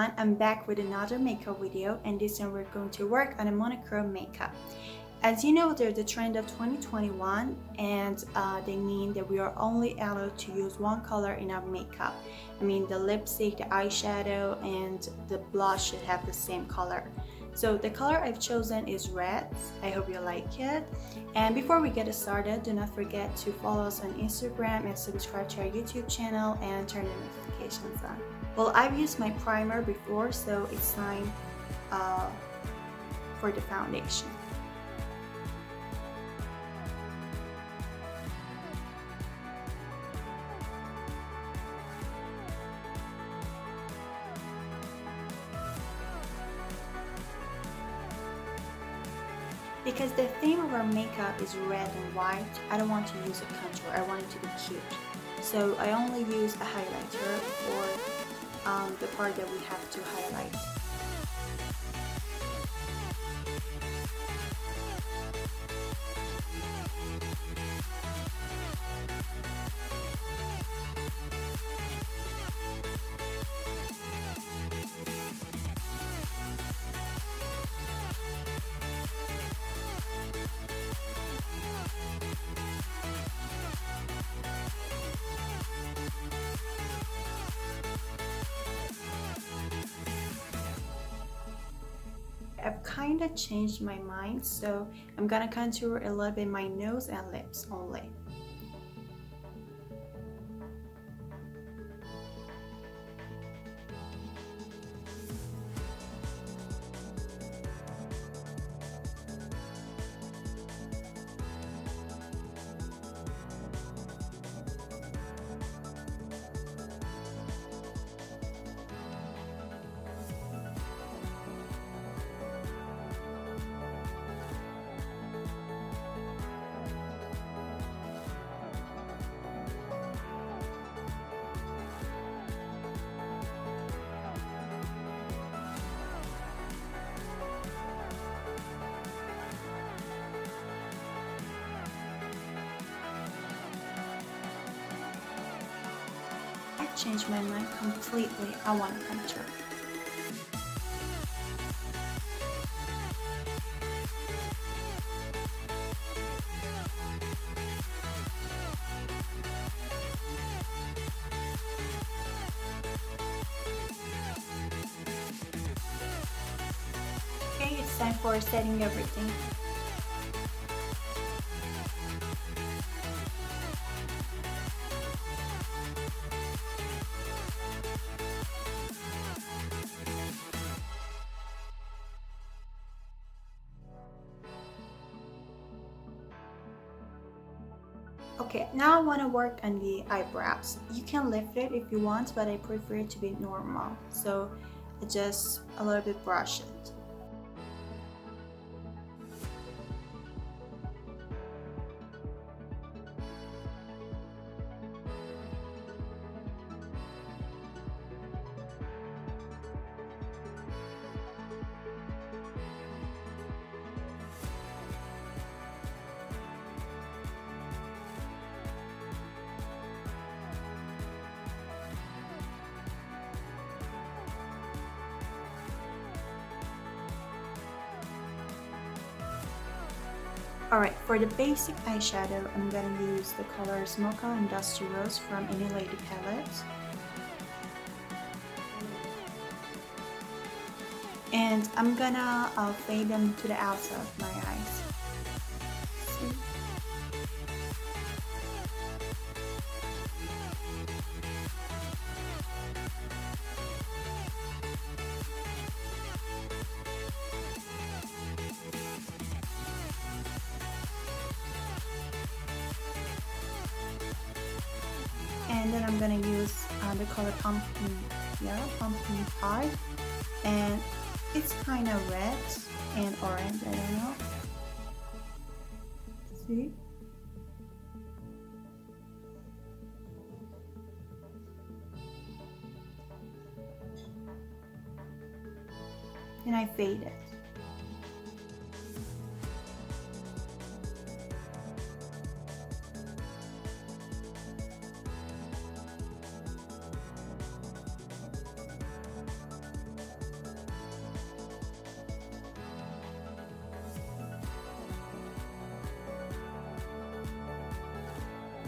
everyone, I'm back with another makeup video, and this time we're going to work on a monochrome makeup. As you know, they're the trend of 2021, and they mean that we are only allowed to use one color in our makeup. I mean, the lipstick, the eyeshadow, and the blush should have the same color. So the color I've chosen is red. I hope you like it. And before we get started, do not forget to follow us on Instagram and subscribe to our YouTube channel and turn the notifications on. Well, I've used my primer before, so it's time for the foundation. Because the theme of our makeup is red and white, I don't want to use a contour, I want it to be cute. So I only use a highlighter for the part that we have to highlight. I've kind of changed my mind, so I'm gonna contour a little bit my nose and lips only. I changed my mind completely. I want to contour. Okay, it's time for setting everything. Okay, now I want to work on the eyebrows. You can lift it if you want, but I prefer it to be normal. So I just a little bit brush it. Alright, for the basic eyeshadow, I'm gonna use the colors Mocha and Dusty Rose from Any Lady palette. And I'm gonna fade them to the outside of my eyes. See? And then I'm gonna use the color pumpkin pie, and it's kind of red and orange, I don't know. See? And I fade it.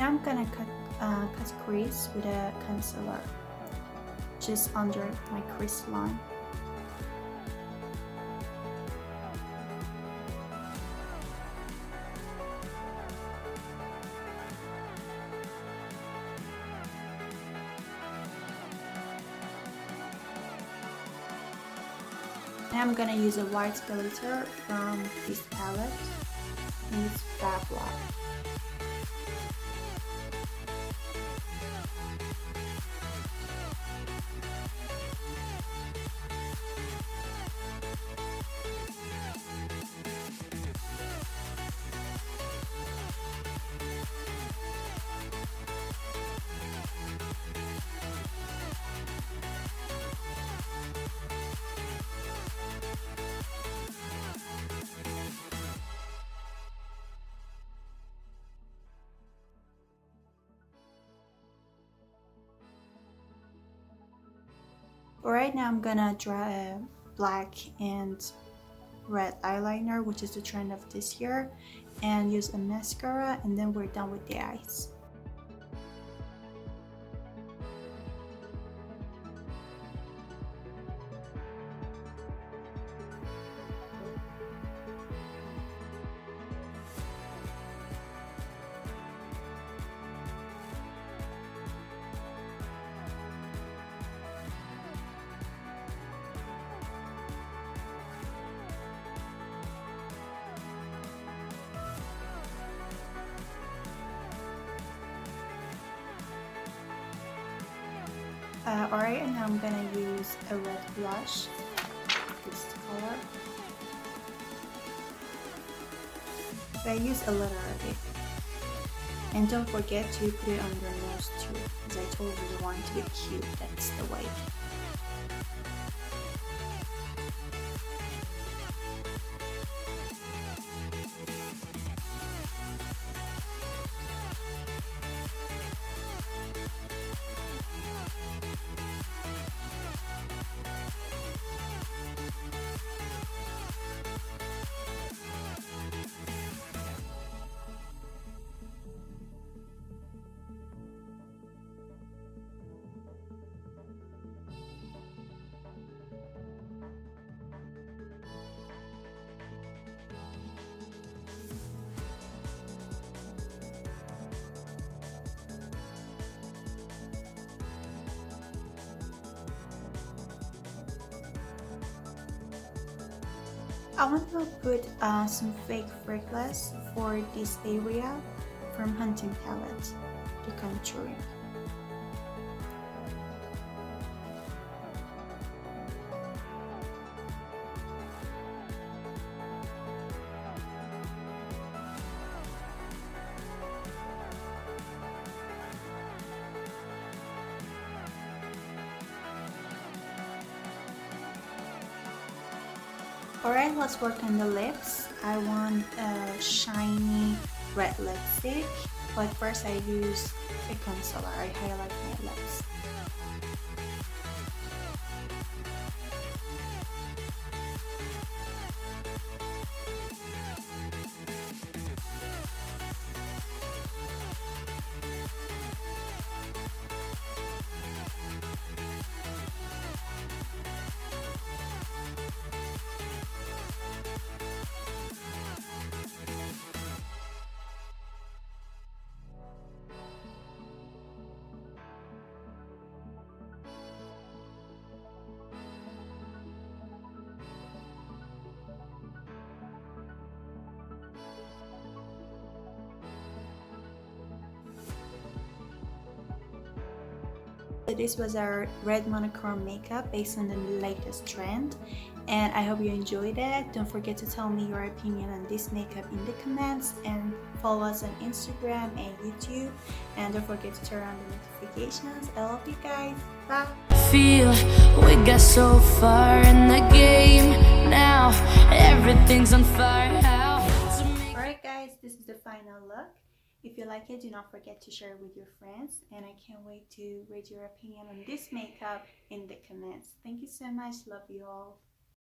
Now I'm gonna cut crease with a concealer just under my crease line. Now I'm gonna use a white glitter from this palette, and it's Fab Love. Alright, now I'm gonna draw a black and red eyeliner, which is the trend of this year, and use a mascara, and then we're done with the eyes. Alright, and now I'm gonna use a red blush, this color. So I use a little of it. And don't forget to put it on your nose too, as I told you, you want it to be cute, that's the way. I want to put some fake freckles for this area from Hunting Palette, the contouring. Alright, let's work on the lips. I want a shiny red lipstick, but first I use a concealer. I highlight my lips. This was our red monochrome makeup based on the latest trend, and I hope you enjoyed it. Don't forget to tell me your opinion on this makeup in the comments, and follow us on Instagram and YouTube, and don't forget to turn on the notifications. I love you guys. Bye. Feel we got so far in the game, now everything's on fire. Alright guys, this is the final look. If you like it, do not forget to share it with your friends, and I can't wait to read your opinion on this makeup in the comments. Thank you so much. Love you all.